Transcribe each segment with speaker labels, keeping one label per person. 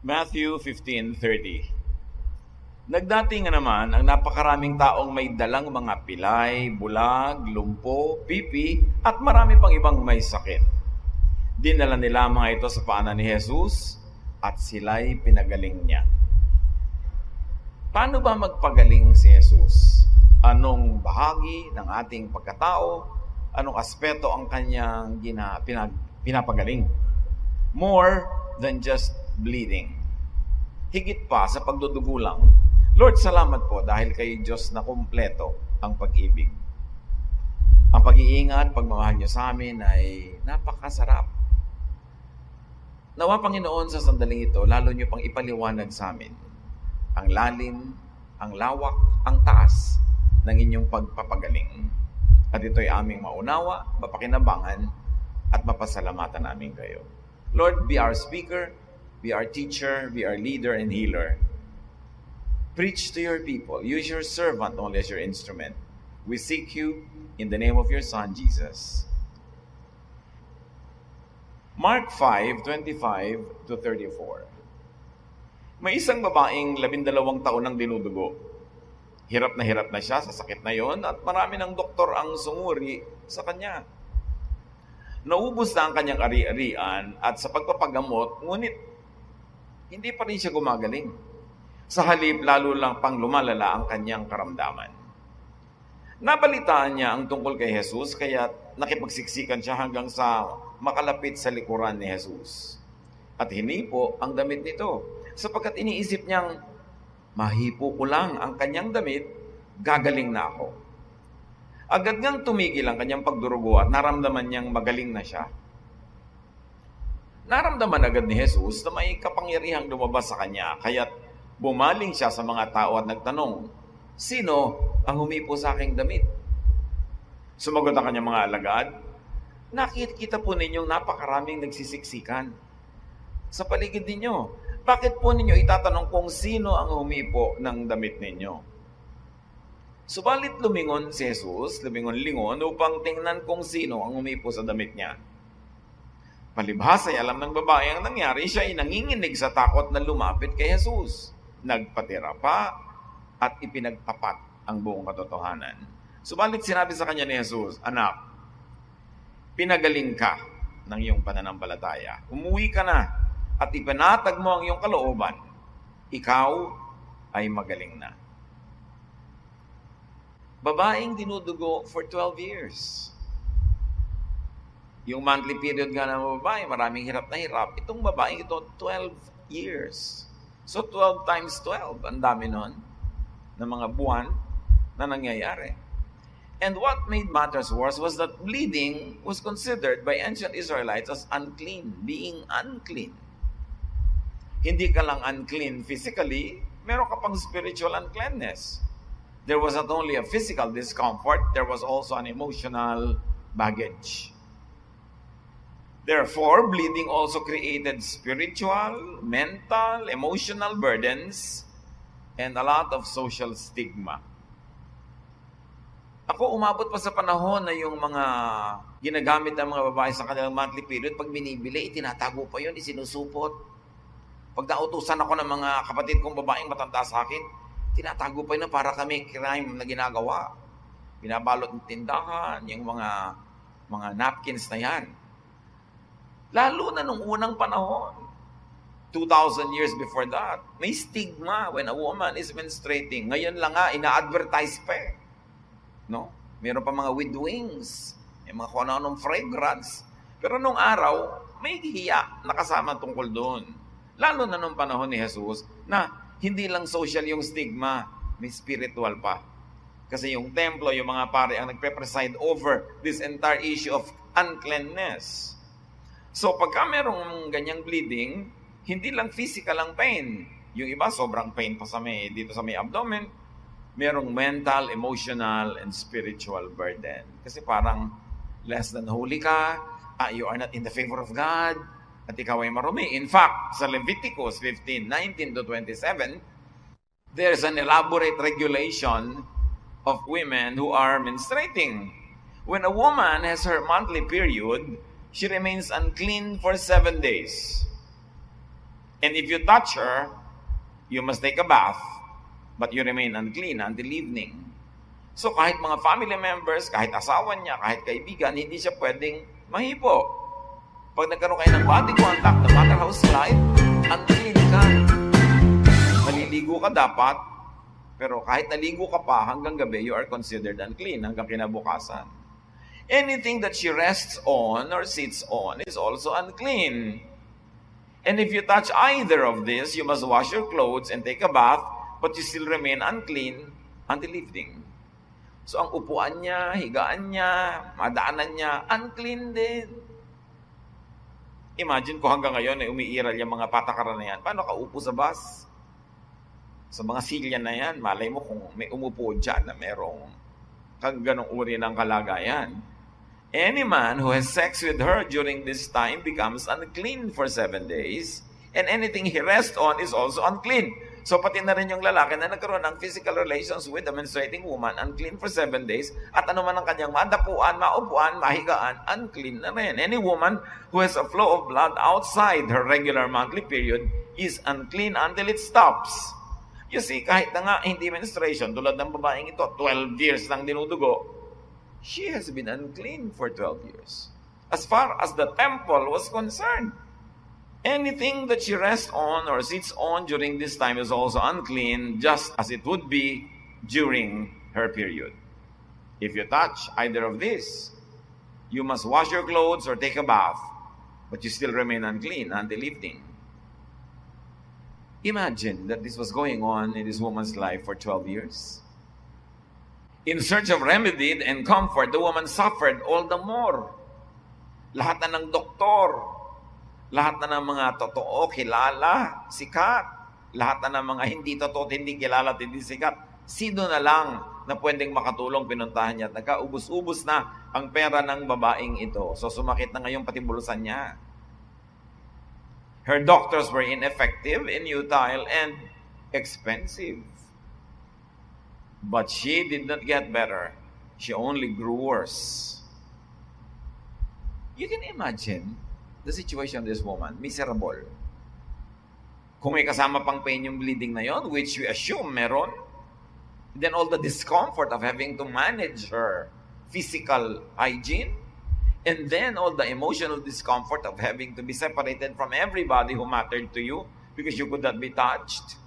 Speaker 1: Matthew 15:30. Nagdating nga naman ang napakaraming taong may dalang mga pilay, bulag, lumpo, pipi, at marami pang ibang may sakit. Dinala nila mga ito sa paanan ni Jesus at sila'y pinagaling niya. Paano ba magpagaling si Jesus? Anong bahagi ng ating pagkatao? Anong aspeto ang kanyang pinapagaling? More than just bleeding. Higit pa sa pagdudugo lang. Lord, salamat po dahil kay Diyos na kumpleto ang pag-ibig. Ang pag-iingat, pagmamahal niyo sa amin ay napakasarap. Nawa, Panginoon, sa sandaling ito, lalo niyo pang ipaliwanag sa amin ang lalim, ang lawak, ang taas ng inyong pagpapagaling. At ito'y aming maunawa, mapakinabangan, at mapasalamatan namin kayo. Lord, be our speaker, be our teacher, be our leader and healer. Preach to your people. Use your servant only as your instrument. We seek you in the name of your Son, Jesus. Mark 5:25-34. May isang babaeng 12 taon ang dinudugo. Hirap na siya sa sakit na yon at marami ng doktor ang sumuri sa kanya. Naubos na ang kanyang ari-arian at sa pagpapagamot, ngunit hindi pa rin siya gumagaling. Sa halip, lalo lang pang lumalala ang kanyang karamdaman. Nabalitaan niya ang tungkol kay Jesus, kaya nakipagsiksikan siya hanggang sa makalapit sa likuran ni Jesus. At hinipo ang damit nito, sapagkat iniisip niyang, mahipo ko lang ang kanyang damit, gagaling na ako. Agad ngang tumigil ang kanyang pagdurugo at naramdaman niyang magaling na siya. Naramdaman agad ni Jesus na may kapangyarihang lumabas sa kanya, kaya't bumaling siya sa mga tao at nagtanong, sino ang humipo sa aking damit? Sumagot ang kanyang mga alagad, nakikita po ninyong napakaraming nagsisiksikan sa paligid ninyo. Bakit po ninyo itatanong kung sino ang humipo ng damit ninyo? Subalit lumingon si Jesus, lumingon-lingon upang tingnan kung sino ang humipo sa damit niya. Palibhas ay alam ng babae ang nangyari, siya ay nanginginig sa takot na lumapit kay Jesus. Nagpatira pa at ipinagtapat ang buong katotohanan. Subalit sinabi sa kanya ni Jesus, anak, pinagaling ka ng iyong pananampalataya. Umuwi ka na at ipanatag mo ang iyong kalooban. Ikaw ay magaling na. Babaeng dinudugo for 12 years. Yung monthly period nga ng babae, maraming hirap na hirap. Itong babaeng ito, 12 years. So 12 times 12, ang dami nun, ng mga buwan na nangyayari. And what made matters worse was that bleeding was considered by ancient Israelites as unclean, being unclean. Hindi ka lang unclean physically, meron ka pang spiritual uncleanness. There was not only a physical discomfort, there was also an emotional baggage. Therefore, bleeding also created spiritual, mental, emotional burdens, and a lot of social stigma. Ako, umabot pa sa panahon na yung mga ginagamit ng mga babae sa kanilang monthly period, pag binibili, itinatago pa yun, isinusupot. Pag nautusan ako ng mga kapatid kong babaeng matanda sa akin, tinatago pa yun para kami crime na ginagawa. Binabalot ng tindahan, yung mga napkins na yan. Lalo na nung unang panahon, 2,000 years before that, may stigma when a woman is menstruating. Ngayon lang nga, ina-advertise pa eh. No? Meron pa mga with wings, may mga kung anong fragrance. Pero nung araw, may hiya nakasama tungkol doon. Lalo na nung panahon ni Jesus, na hindi lang social yung stigma, may spiritual pa. Kasi yung templo, yung mga pare ang nagpe-preside over this entire issue of uncleanness. So pagka merong ganyang bleeding, hindi lang physical ang pain. Yung iba, sobrang pain pa dito sa may abdomen. Merong mental, emotional, and spiritual burden. Kasi parang less than holy ka, you are not in the favor of God, at ikaw ay marumi. In fact, sa Leviticus 15:19-27, there's an elaborate regulation of women who are menstruating. When a woman has her monthly period, she remains unclean for 7 days. And if you touch her, you must take a bath, but you remain unclean until evening. So kahit mga family members, kahit asawa niya, kahit kaibigan, hindi siya pwedeng mahipo. Pag nagkaroon kayo ng body contact, no matter how slight, unclean ka. Maliligo ka dapat, pero kahit naligo ka pa hanggang gabi, you are considered unclean hanggang kinabukasan. Anything that she rests on or sits on is also unclean. And if you touch either of this, you must wash your clothes and take a bath, but you still remain unclean until evening. So ang upuan niya, higaan niya, madaanan niya, unclean din. Imagine ko hanggang ngayon ay umiiral yung mga patakaran na yan. Paano ka upo sa bus? Sa mga silya na yan, malay mo kung may umupo dyan na merong ganong uri ng kalagayan. Any man who has sex with her during this time becomes unclean for 7 days, and anything he rests on is also unclean. So pati na rin yung lalaki na nagkaroon ng physical relations with a menstruating woman, unclean for 7 days, at ano man ang kanyang madapuan, maupuan, mahigaan, unclean na rin. Any woman who has a flow of blood outside her regular monthly period is unclean until it stops. You see, kahit na nga hindi menstruation, tulad ng babaeng ito, 12 years nang dinudugo, she has been unclean for 12 years. As far as the temple was concerned, anything that she rests on or sits on during this time is also unclean, just as it would be during her period. If you touch either of these, you must wash your clothes or take a bath, but you still remain unclean until evening. Imagine that this was going on in this woman's life for 12 years. In search of remedy and comfort, the woman suffered all the more. Lahat na ng doktor, lahat na ng mga totoo, kilala, sikat, lahat na ng mga hindi totoo, hindi kilala at hindi sikat, sino na lang na pwedeng makatulong, pinuntahan niya at nagkaubos-ubos na ang pera ng babaeng ito. So sumakit na ngayong patibulusan niya. Her doctors were ineffective, inutile, and expensive. But she did not get better. She only grew worse. You can imagine the situation of this woman, miserable. Kung may kasama pang pain yung bleeding na yon, which we assume meron, then all the discomfort of having to manage her physical hygiene, and then all the emotional discomfort of having to be separated from everybody who mattered to you because you could not be touched.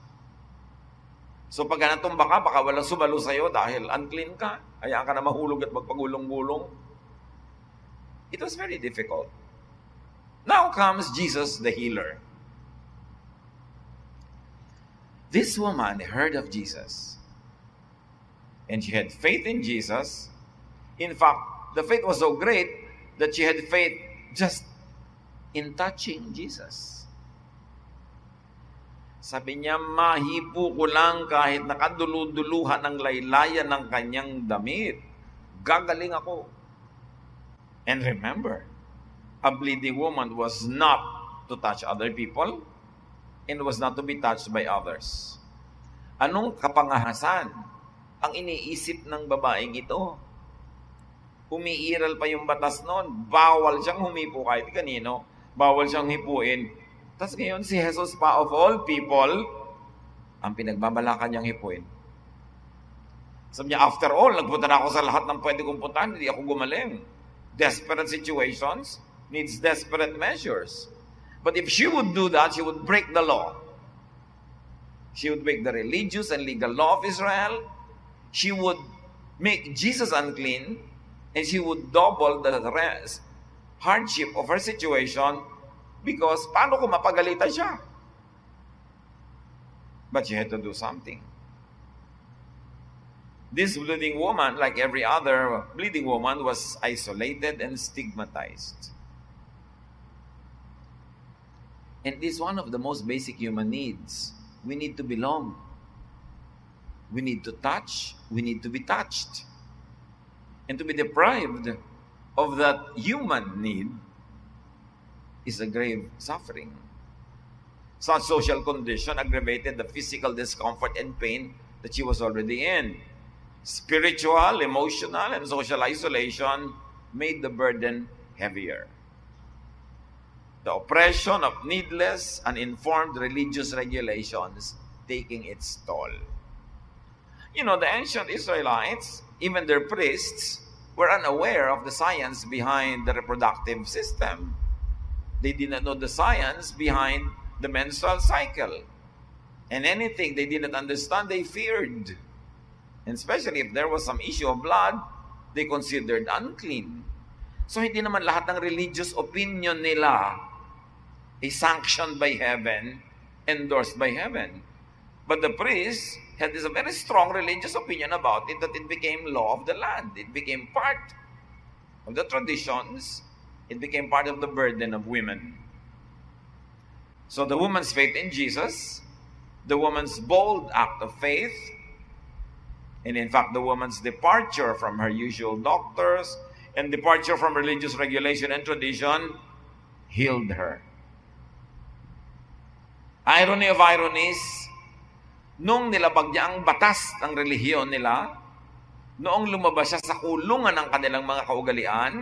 Speaker 1: So pag natumba ka, baka walang sumalo sa'yo dahil unclean ka. Hayaan ka na mahulog at magpagulong-gulong. It was very difficult. Now comes Jesus the healer. This woman heard of Jesus. And she had faith in Jesus. In fact, the faith was so great that she had faith just in touching Jesus. Sabi niya, mahipo ko lang kahit nakaduluduluhan ng laylayan ng kanyang damit. Gagaling ako. And remember, a bleeding woman was not to touch other people and was not to be touched by others. Anong kapangahasan ang iniisip ng babaeng ito? Umiiral pa yung batas noon. Bawal siyang humipo kahit kanino. Bawal siyang hipuin. Tapos ngayon, si Jesus pa of all people, ang pinagbabalakan niyang hipuin. Sabi niya, after all, nagpunta na ako sa lahat ng pwede kong puntahan, hindi ako gumaling. Desperate situations needs desperate measures. But if she would do that, she would break the law. She would break the religious and legal law of Israel. She would make Jesus unclean, and she would double the hardship of her situation. Because paano kung mapagalitan siya? But she had to do something. This bleeding woman, like every other bleeding woman, was isolated and stigmatized. And this is one of the most basic human needs. We need to belong. We need to touch. We need to be touched. And to be deprived of that human need is a grave suffering. Such social condition aggravated the physical discomfort and pain that she was already in. Spiritual, emotional, and social isolation made the burden heavier. The oppression of needless, uninformed religious regulations taking its toll. You know, the ancient Israelites, even their priests, were unaware of the science behind the reproductive system. They did not know the science behind the menstrual cycle. And anything they did not understand, they feared. And especially if there was some issue of blood, they considered unclean. So hindi naman lahat ng religious opinion nila is sanctioned by heaven, endorsed by heaven. But the priests had this very strong religious opinion about it, that it became law of the land. It became part of the traditions. It became part of the burden of women. So the woman's faith in Jesus, the woman's bold act of faith, and in fact the woman's departure from her usual doctors and departure from religious regulation and tradition healed her. Irony of ironies, nung nilabag niya ang batas ng relihiyon nila, noong lumabas siya sa kulungan ng kanilang mga kaugalian,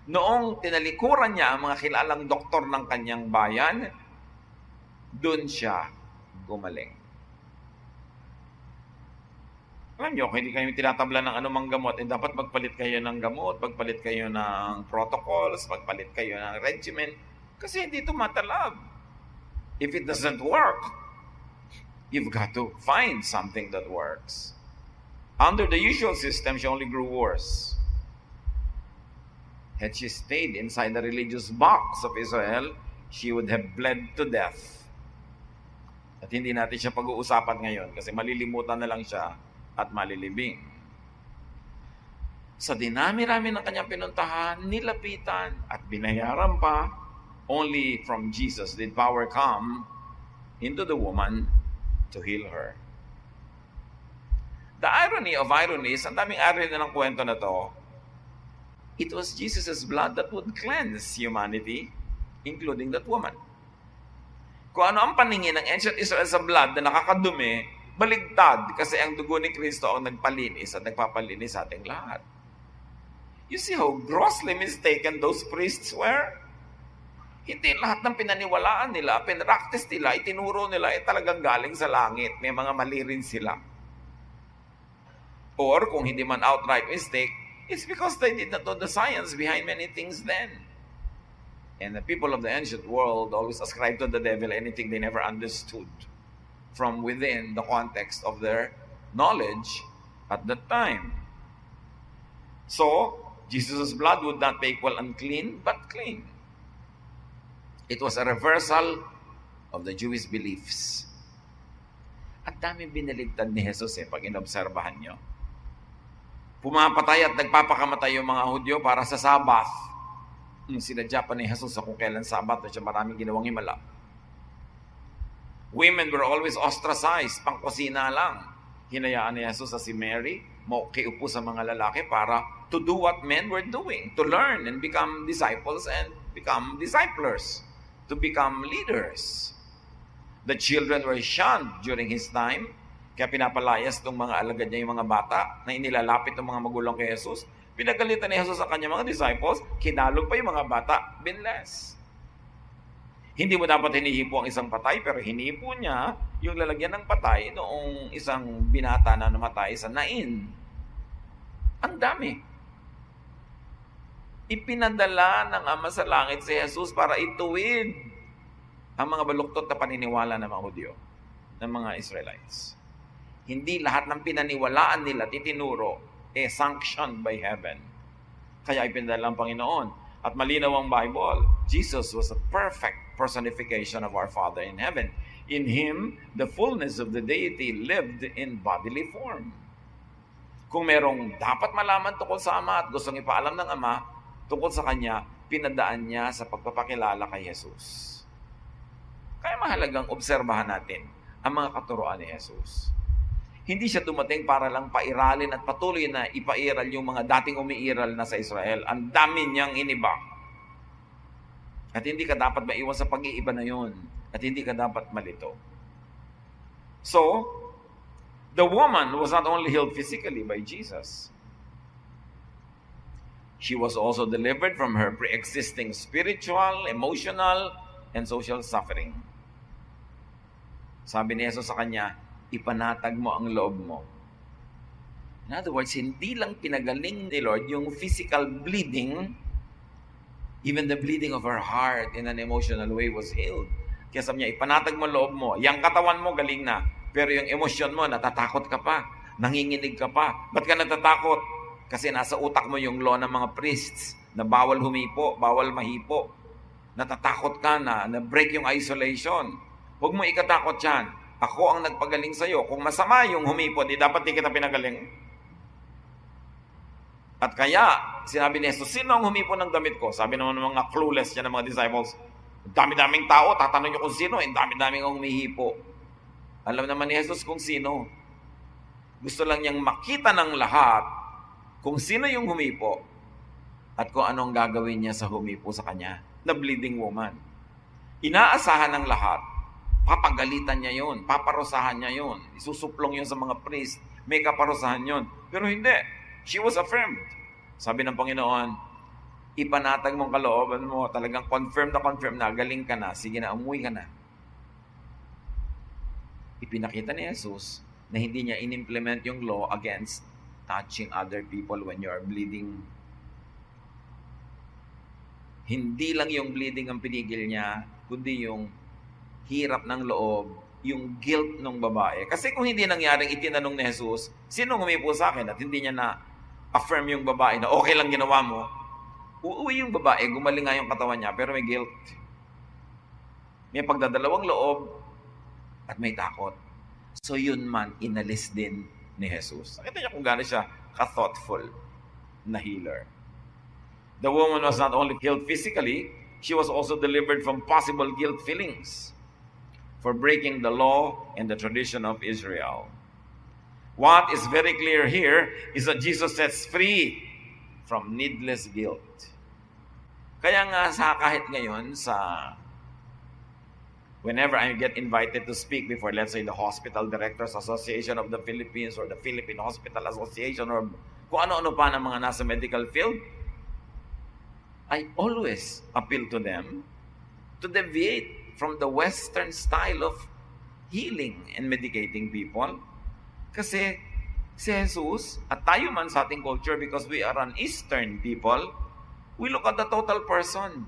Speaker 1: noong tinalikuran niya ang mga kilalang doktor ng kanyang bayan, doon siya gumaling. Alam niyo, kung hindi kayo tinatabla ng anumang gamot, dapat magpalit kayo ng gamot, magpalit kayo ng protocols, magpalit kayo ng regimen, kasi hindi tumatalab. If it doesn't work, you've got to find something that works. Under the usual system, she only grew worse. Had she stayed inside the religious box of Israel, she would have bled to death. At hindi natin siya pag-uusapan ngayon kasi malilimutan na lang siya at malilibing. Sa dinami-rami ng kanyang pinuntahan, nilapitan at binayaran pa, only from Jesus did power come into the woman to heal her. The irony of ironies, ang daming irony na ng kwento na to, it was Jesus' blood that would cleanse humanity, including that woman. Kung ano ang paningin ng ancient Israel sa blood na nakakadumi, baligtad kasi ang dugo ni Kristo ang nagpalinis at nagpapalinis sa ating lahat. You see how grossly mistaken those priests were? Hindi lahat ng pinaniwalaan nila, pinractice nila, itinuro nila, talagang galing sa langit. May mga mali rin sila. Or kung hindi man outright mistake, it's because they did not know the science behind many things then. And the people of the ancient world always ascribe to the devil anything they never understood from within the context of their knowledge at that time. So, Jesus' blood would not be equal unclean, but clean. It was a reversal of the Jewish beliefs. At daming binaligtad ni Jesus pag inobserbahan nyo. Pumapatay at nagpapakamatay yung mga Hudyo para sa Sabbath. Sinadya pa ni Jesus sa kung kailan Sabbath at siya maraming ginawang himala. Women were always ostracized, pangkusina lang. Hinayaan ni Jesus sa si Mary, makiupo sa mga lalaki para to do what men were doing, to learn and become disciples and become disciplers, to become leaders. The children were shunned during his time, kaya pinapalayas ng mga alagad niya yung mga bata na inilalapit ng mga magulang kay Jesus. Pinagalitan ni Jesus sa kanyang mga disciples, kinalog pa yung mga bata, binless. Hindi mo dapat hinihipo ang isang patay, pero hinihipo niya yung lalagyan ng patay noong isang binata na namatay sa Nain. Ang dami. Ipinadala ng Ama sa Langit si Jesus para ituwid ang mga baluktot na paniniwala ng mga Hudyo, ng mga Israelites. Hindi lahat ng pinaniwalaan nila titinuro sanctioned by heaven. Kaya ipinadala ng Panginoon. At malinaw ang Bible. Jesus was a perfect personification of our Father in heaven. In Him, the fullness of the deity lived in bodily form. Kung merong dapat malaman tungkol sa Ama at gustong ipaalam ng Ama tungkol sa Kanya, pinadaan niya sa pagpapakilala kay Jesus. Kaya mahalagang obserbahan natin ang mga katuroan ni Jesus. Hindi siya dumating para lang pairalin at patuloy na ipairal yung mga dating umiiral na sa Israel. Ang dami niyang iniba. At hindi ka dapat maiwan sa pag-iiba na yun. At hindi ka dapat malito. So, the woman was not only healed physically by Jesus. She was also delivered from her pre-existing spiritual, emotional, and social suffering. Sabi ni Jesus sa kanya, ipanatag mo ang loob mo. In other words, hindi lang pinagaling ni Lord yung physical bleeding, even the bleeding of her heart in an emotional way was healed. Kaya sabi niya, ipanatag mo ang loob mo. Yang katawan mo, galing na. Pero yung emosyon mo, natatakot ka pa. Nanginginig ka pa. Ba't ka natatakot? Kasi nasa utak mo yung law ng mga priests na bawal humipo, bawal mahipo. Natatakot ka na break yung isolation. Huwag mo ikatakot yan. Ako ang nagpagaling sa'yo. Kung masama yung humipo, di dapat di kita pinagaling. At kaya, sinabi ni Jesus, sino ang humipo ng damit ko? Sabi naman ng mga clueless yan ng mga disciples, dami-daming tao, tatanong nyo kung sino, dami-daming ang humihipo. Alam naman ni Jesus kung sino. Gusto lang niyang makita ng lahat kung sino yung humipo at kung anong gagawin niya sa humipo sa kanya, na bleeding woman. Inaasahan ng lahat, papagalitan niya yun, paparusahan niya yun, isusuplong yun sa mga priest, may kaparusahan yun. Pero hindi. She was affirmed. Sabi ng Panginoon, ipanatag mong kalooban mo, talagang confirm na, galing ka na, sige na, umuwi ka na. Ipinakita ni Jesus na hindi niya in-implement yung law against touching other people when you are bleeding. Hindi lang yung bleeding ang pinigil niya, kundi yung hirap ng loob, yung guilt ng babae. Kasi kung hindi nangyaring itinanong ni Jesus, sino humipo sa akin at hindi niya na-affirm yung babae na okay lang ginawa mo, uuwi yung babae, gumaling nga yung katawan niya, pero may guilt. May pagdadalawang loob at may takot. So yun man, inalis din ni Jesus. Nakita niya kung gano'n siya ka-thoughtful na healer. The woman was not only healed physically, she was also delivered from possible guilt feelings for breaking the law and the tradition of Israel. What is very clear here is that Jesus sets free from needless guilt. Kaya nga kahit ngayon whenever I get invited to speak before, let's say, the Hospital Directors Association of the Philippines or the Philippine Hospital Association or kung ano-ano pa ng mga nasa medical field, I always appeal to them to deviate from the Western style of healing and medicating people. Kasi si Jesus, at tayo man sa ating culture, because we are an Eastern people, we look at the total person.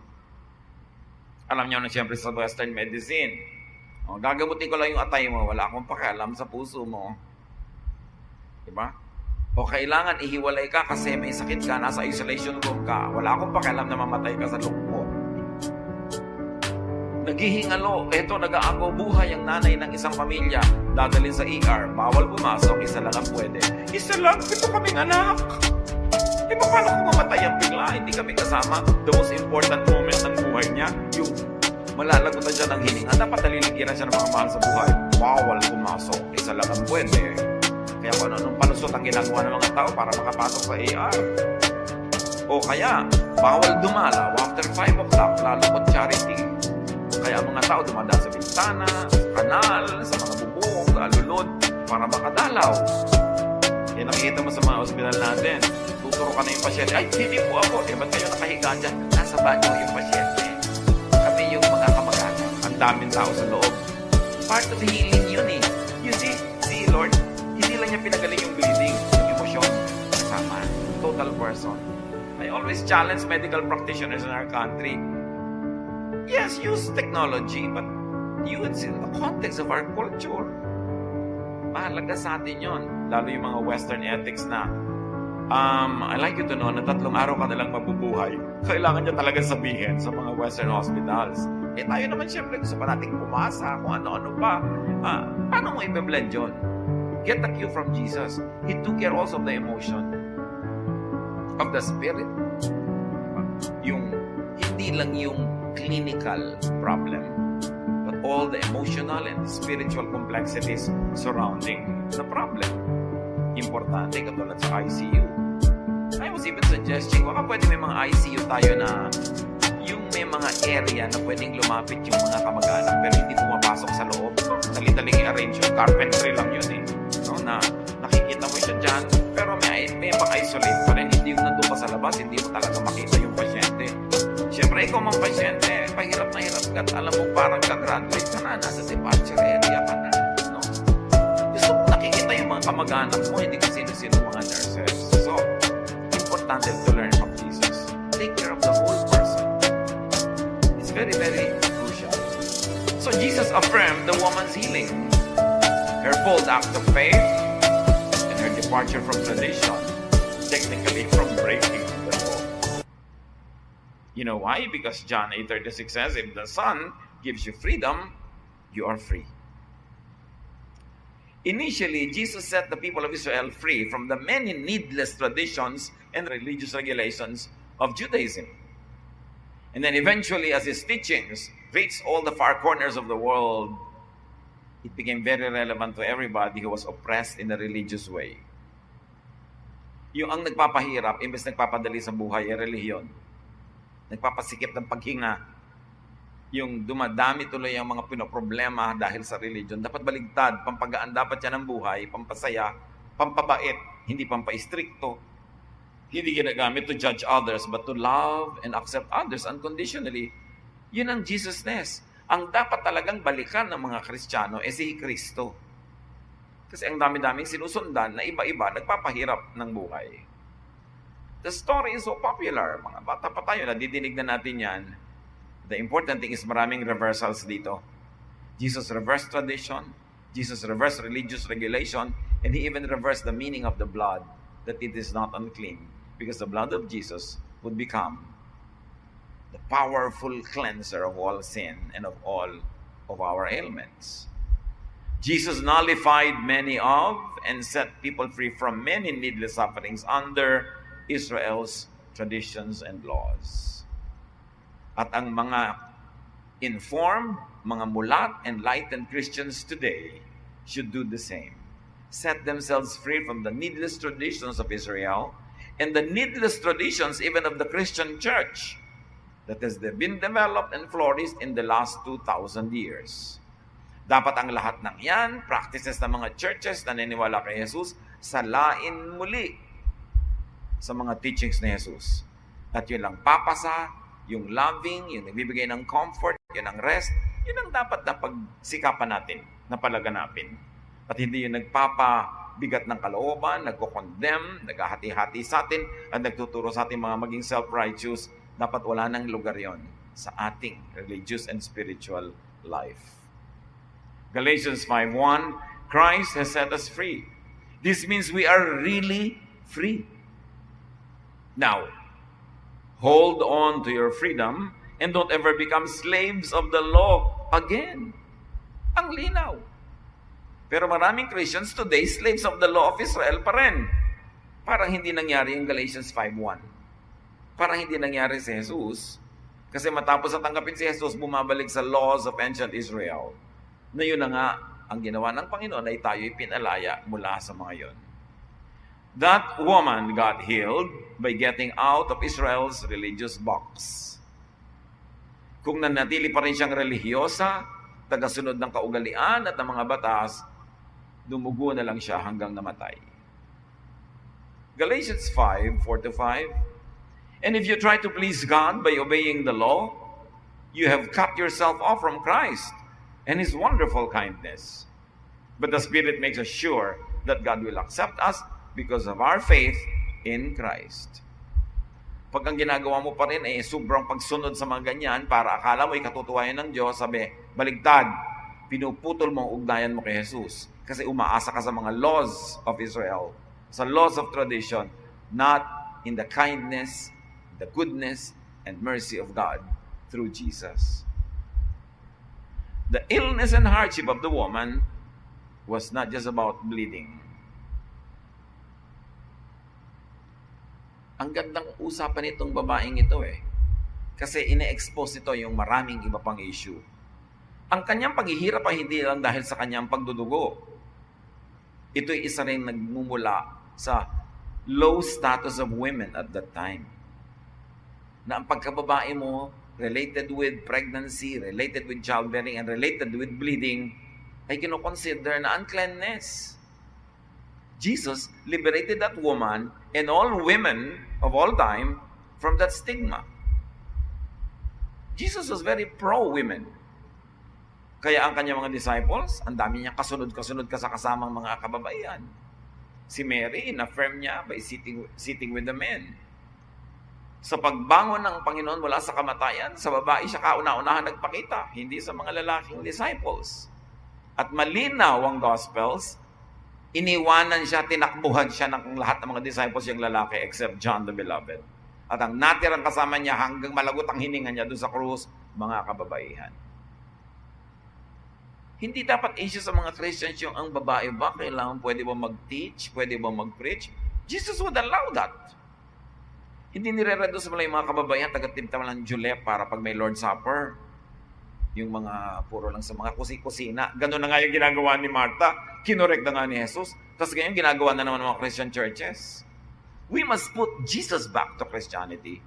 Speaker 1: Alam niyo na siyempre sa Western medicine, gagamutin ko lang yung atay mo, wala akong pakialam sa puso mo. Diba? O kailangan ihiwalay ka kasi may sakit ka, nasa isolation room ka, wala akong pakialam na mamatay ka sa lungkot. Naghihingalo, eto nag-aagaw buhay ang nanay ng isang pamilya, dadalhin sa ER, bawal pumasok, isa lang ang pwede. Isa lang, ito kaming anak. Paano kung mamatay ang bigla? Hindi kami kasama. The most important moment ng buhay niya, yung malalagot na siya ng hininga, dapat naliligiran siya ng mga mahal sa buhay. Bawal pumasok, isa lang ang pwede. Kaya kung anong palusot ang ginagawa ng mga tao para makapasok sa ER. O kaya, bawal dumalaw after 5 o'clock, lalo po charity. Kaya ang mga tao dumadaan sa bintana, sa kanal, sa mga bubong, sa alulod, para makadalaw. Kaya nakikita mo sa mga ospital natin, tuturo ka na yung pasyente, ay, hindi po ako. Ba't kayo nakahiga dyan? Nasa banyo yung pasyente. Kami yung mga kamag-anak. Ang daming tao sa loob. Part of healing yun eh. You see, Lord, hindi lang niya pinagaling yung bleeding, yung emosyon, kasama. Total person. I always challenge medical practitioners in our country. Yes, use technology, but use in the context of our culture. Mahalaga sa atin yun. Lalo yung mga Western ethics na I like you to know na 3 araw ka nalang mabubuhay. Kailangan niya talaga sabihin sa mga Western hospitals. Eh tayo naman siyempre gusto pa natin pumasa kung ano-ano pa. Paano mo i-blend yun? Get the cue from Jesus. He took care also of the emotion of the spirit. Yung hindi lang yung clinical problem, but all the emotional and spiritual complexities surrounding the problem. Importante katulad sa ICU. I was even suggesting, baka pwede may mga ICU tayo na yung may mga area na pwedeng lumapit yung mga kamag-anak pero hindi pumapasok sa loob. Dali-daling i-arrange yung carpentry lang yun eh. No? Na nakikita mo siya dyan, pero may pang-isolate pa rin, hindi yung nandun pa sa sa labas, hindi mo talaga makita yung pasyente. Siyempre, ikaw mang pasyente, pahirap na hirap ka at alam mo parang ka-graduate ka na, nasa departure area ka na. No? Gusto mo nakikita yung mga kamag-anak mo, hindi kasi sino mga nurses. So, importante to learn from Jesus. Take care of the whole person. It's very, very crucial. So, Jesus affirmed the woman's healing, her bold act of faith, and her departure from tradition, technically from breaking the law. You know why? Because John 8:36 says, if the Son gives you freedom, you are free. Initially, Jesus set the people of Israel free from the many needless traditions and religious regulations of Judaism. And then eventually, as his teachings reached all the far corners of the world, it became very relevant to everybody who was oppressed in a religious way. Yung ang nagpapahirap, imbes nagpapadali sa buhay, ay relihiyon. Nagpapasikip ng paghinga. Yung dumadami tuloy ang mga pinoproblema dahil sa religion. Dapat baligtad, pampagaan dapat yan ang buhay, pampasaya, pampabait, hindi pampa-istrikto. Hindi ginagamit to judge others, but to love and accept others unconditionally. Yun ang Jesusness. Ang dapat talagang balikan ng mga Kristiyano ay si Kristo. Kasi ang dami-daming sinusundan na iba-iba nagpapahirap ng buhay. The story is so popular. Mga bata pa tayo, nadidinig na natin yan. The important thing is maraming reversals dito. Jesus reversed tradition, Jesus reversed religious regulation, and He even reversed the meaning of the blood, that it is not unclean, because the blood of Jesus would become the powerful cleanser of all sin and of all of our ailments. Jesus nullified many of and set people free from many needless sufferings under Israel's traditions and laws. At ang mga informed, mga mulat, enlightened Christians today should do the same. Set themselves free from the needless traditions of Israel and the needless traditions even of the Christian church that has been developed and flourished in the last 2,000 years. Dapat ang lahat ng yan, practices ng mga churches na naniniwala kay Jesus, salain muli sa mga teachings ni Jesus. At yun lang papasa, yung loving, yung nagbibigay ng comfort, yun ang rest, yun ang dapat na pagsikapan natin, na palaganapin. At hindi yung nagpapabigat ng kalooban, nagko-condemn, naghahati-hati sa atin, at nagtuturo sa atin mga maging self-righteous. Dapat wala nang lugar yon sa ating religious and spiritual life. Galatians 5:1, Christ has set us free. This means we are really free. Now, hold on to your freedom and don't ever become slaves of the law again. Ang linaw. Pero maraming Christians today, slaves of the law of Israel pa rin. Parang hindi nangyari yung Galatians 5:1. Parang hindi nangyari si Jesus. Kasi matapos na tanggapin si Jesus, bumabalik sa laws of ancient Israel. Na yun na nga, ang ginawa ng Panginoon ay tayo'y pinalaya mula sa mga yun. That woman got healed by getting out of Israel's religious box. Kung nanatili pa rin siyang relihiyosa, tagasunod ng kaugalian at ng mga batas, dumugo na lang siya hanggang namatay. Galatians 5:4-5, and if you try to please God by obeying the law, you have cut yourself off from Christ and His wonderful kindness. But the Spirit makes us sure that God will accept us because of our faith in Christ. Pag ang ginagawa mo pa rin ay sobrang pagsunod sa mga ganyan para akala mo ikatutuwayan ng Diyos, sabi, baligtad, pinuputol mo ang ugnayan mo kay Jesus. Kasi umaasa ka sa mga laws of Israel, sa laws of tradition, not in the kindness, the goodness, and mercy of God through Jesus. The illness and hardship of the woman was not just about bleeding. Ang gandang usapan itong babaeng ito Kasi ine-expose ito yung maraming iba pang issue. Ang kanyang paghihirap ay hindi lang dahil sa kanyang pagdudugo. Ito'y isa rin nagmumula sa low status of women at that time. Na ang pagkababae mo, related with pregnancy, related with childbearing, and related with bleeding, ay kinoconsider na uncleanness. Jesus liberated that woman and all women of all time from that stigma. Jesus was very pro-women. Kaya ang kanyang mga disciples, ang dami niya kasunod-kasunod kasamang mga kababaihan. Si Mary, in-affirm niya by sitting with the men. Sa pagbangon ng Panginoon mula sa kamatayan, sa babae siya kauna-unahan nagpakita, hindi sa mga lalaking disciples. At malinaw ang Gospels, iniwanan siya, tinakbuhan siya ng lahat ng mga disciples yung lalaki except John the Beloved. At ang natirang kasama niya hanggang malagot ang hininga niya doon sa krus, mga kababaihan. Hindi dapat issue sa mga Christians yung ang babae ba, kailangan pwede ba mag-teach, pwede ba mag-preach? Jesus would allow that. Hindi nire-reduce mo lang yung mga kababaihan, taga-timta mo lang julep para pag may Lord's Supper. Yung mga puro lang sa mga kusina. Ganun na nga yung ginagawa ni Martha. Kinorek na nga ni Jesus. Tapos ganyan ginagawa na naman ng mga Christian churches. We must put Jesus back to Christianity.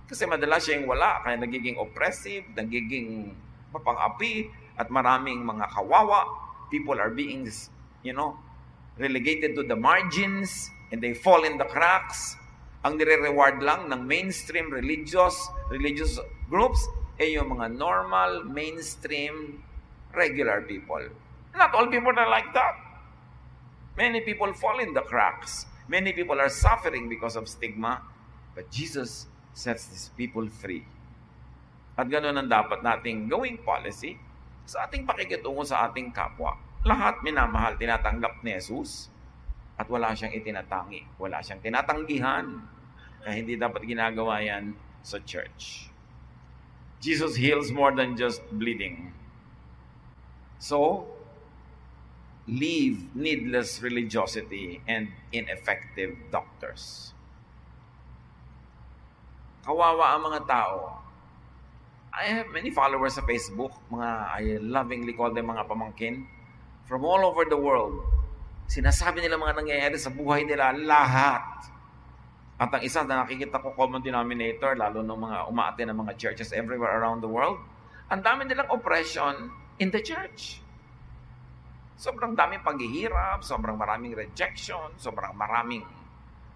Speaker 1: Kasi madalas siya yung wala. Kaya nagiging oppressive, nagiging mapang-api, at maraming mga kawawa. People are being, relegated to the margins, and they fall in the cracks. Ang nire-reward lang ng mainstream religious groups yung mga normal, mainstream, regular people. Not all people are like that. Many people fall in the cracks. Many people are suffering because of stigma. But Jesus sets these people free. At ganoon ang dapat nating gawing policy sa ating pakikitungo sa ating kapwa. Lahat minamahal, tinatanggap ni Jesus. At wala siyang itinatangi. Wala siyang tinatanggihan. Kaya hindi dapat ginagawa yan sa church. Jesus heals more than just bleeding. So, leave needless religiosity and ineffective doctors. Kawawa ang mga tao. I have many followers sa Facebook, I lovingly call them mga pamangkin, from all over the world. Sinasabi nila mga nangyayari sa buhay nila, lahat. At ang isa na nakikita ko common denominator, lalo ng mga umaate ng mga churches everywhere around the world, ang dami nilang oppression in the church. Sobrang daming paghihirap, sobrang maraming rejection, sobrang maraming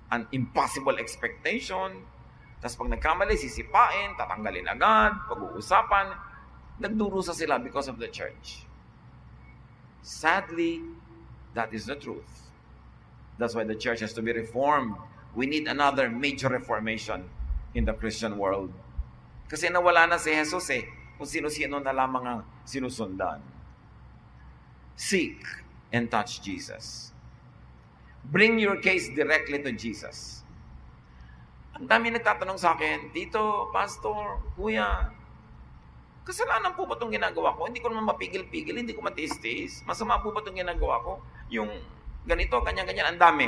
Speaker 1: an impossible expectation. Tapos pag nagkamali, sisipain, tatanggalin agad, pag-uusapan, nagdurusa sila because of the church. Sadly, that is the truth. That's why the church has to be reformed. We need another major reformation in the Christian world. Kasi nawala na si Jesus kung sino-sino na lamang ang sinusundan. Seek and touch Jesus. Bring your case directly to Jesus. Ang dami nagtatanong sa akin, Tito, Pastor, Kuya, kasalanan po ba itong ginagawa ko? Hindi ko naman mapigil-pigil, hindi ko matiis-tiis. Masama po ba itong ginagawa ko? Yung ganito, ganyan-ganyan, ang dami.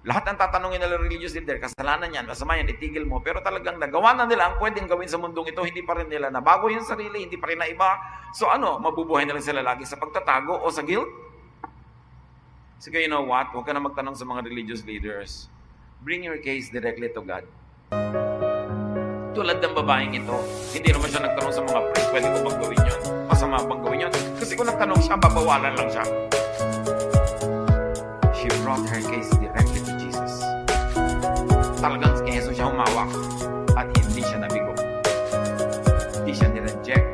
Speaker 1: Lahat ang tatanungin nila religious leader, kasalanan yan, masama yan, itigil mo. Pero talagang nagawa na nila ang pwedeng gawin sa mundong ito, hindi pa rin nila nabago yung sarili, hindi pa rin naiba. So mabubuhay na lang sila lagi sa pagtatago o sa guilt? Sige, you know what? Huwag ka na magtanong sa mga religious leaders. Bring your case directly to God. Tulad ng babaeng ito, hindi naman siya nagtanong sa mga priest, pwede ko bang gawin yun? Masama bang gawin yun? Kasi kung nagtanong siya, babawalan lang siya. She brought her case directly to Jesus. Talagang kay Jesus siya humawak at hindi siya nabigo. Hindi siya nireject.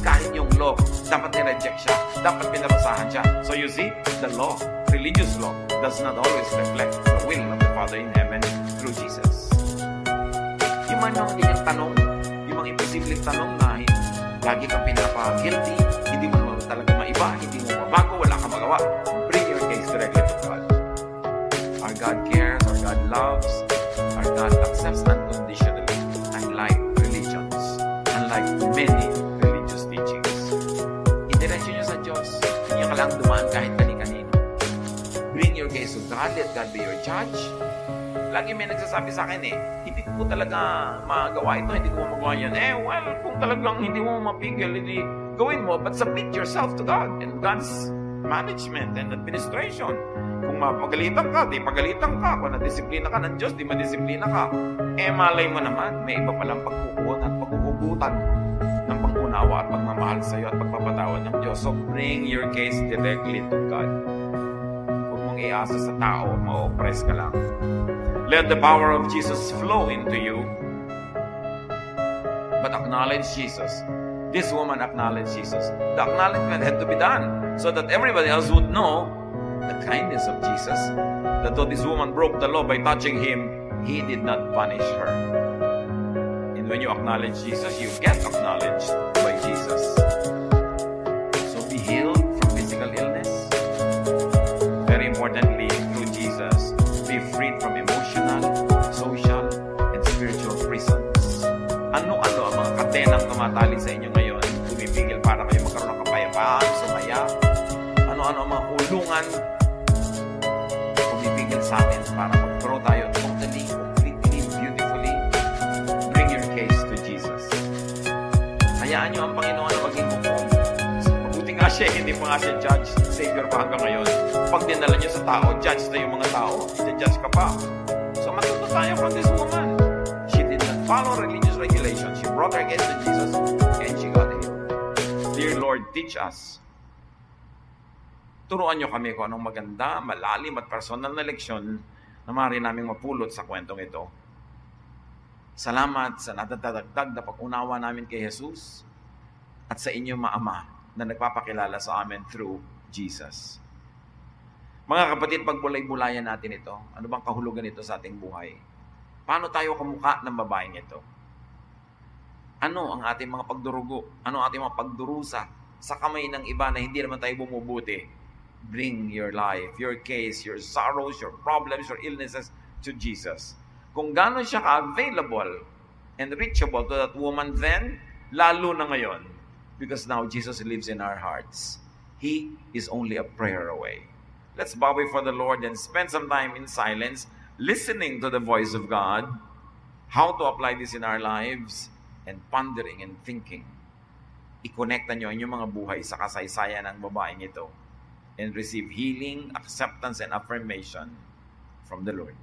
Speaker 1: Kahit yung law, dapat nireject siya. Dapat pinarusahan siya. So you see, the law, religious law, does not always reflect the will of the Father in heaven through Jesus. Yung mga ganyang tanong, yung mga imposibleng tanong na lagi kang pinapa-guilty, hindi mo naman talaga maiba, hindi mo mabago, wala kang magawa. Bring your case directly to God. Our God cares, our God loves, our God accepts unconditionally, unlike religions, unlike many religious teachings. Indiretso nyo sa Diyos. Hindi ka lang dumaan kahit kani-kanino. Bring your case to God, let God be your judge. Lagi may nagsasabi sa akin hindi ko talaga magawa ito, hindi ko magawa yan. Well, kung talagang hindi mo mapigil, hindi gawin mo, but submit yourself to God and God's management and administration. Kung mapagalitan ka, di pagalitan ka. Kung nadisiplina ka ng Diyos, di madisiplina ka. Malay mo naman, may iba palang pagkukuhan at pagkukugutan ng pangunawa at pagmamahal sa iyo at pagpapatawad ng Diyos. So bring your case directly to God. Huwag mong mong iasa sa tao, ma-oppress ka lang. Let the power of Jesus flow into you. But acknowledge Jesus. This woman acknowledged Jesus. The acknowledgement had to be done so that everybody else would know the kindness of Jesus. That though this woman broke the law by touching him, he did not punish her. And when you acknowledge Jesus, you get acknowledged by Jesus. So be healed from physical illness. Very importantly, through Jesus, be freed from emotional, social, and spiritual prisons. Ano-ano ang mga kadenang tumatali sa inyo ngayon, tumipigil para kayo magkaroon ng kapayapaan, sumaya. Ano-ano ang mga kulungan tumipigil sa atin para mag-grow tayo totally, completely, beautifully. Bring your case to Jesus. Hayaan nyo ang Panginoon na maging hukom. Mabuti nga siya, hindi pa nga siya judge, savior pa hanggang ngayon. Pag dinala nyo sa tao, judge na yung mga tao, judge ka pa. So matuto tayo from this woman. She did not follow religious regulations. She brought her case to Jesus and she got healed. Dear Lord, teach us. Turuan nyo kami kung anong maganda, malalim at personal na leksyon na maaari naming mapulot sa kwentong ito. Salamat sa nadadagdag na pag-unawa namin kay Jesus at sa inyong Ama na nagpapakilala sa amin through Jesus. Mga kapatid, pagbulay-bulayan natin ito. Ano bang kahulugan nito sa ating buhay? Paano tayo kamukha ng babaeng ito? Ano ang ating mga pagdurugo? Ano ang ating mga pagdurusa sa kamay ng iba na hindi naman tayo bumubuti? Bring your life, your case, your sorrows, your problems, your illnesses to Jesus. Kung gano'n siya ka-available and reachable to that woman then, lalo na ngayon, because now Jesus lives in our hearts. He is only a prayer away. Let's bow before the Lord and spend some time in silence, listening to the voice of God, how to apply this in our lives, and pondering and thinking. I-connecta nyo ang inyong mga buhay sa kasaysayan ng babaeng ito and receive healing, acceptance, and affirmation from the Lord.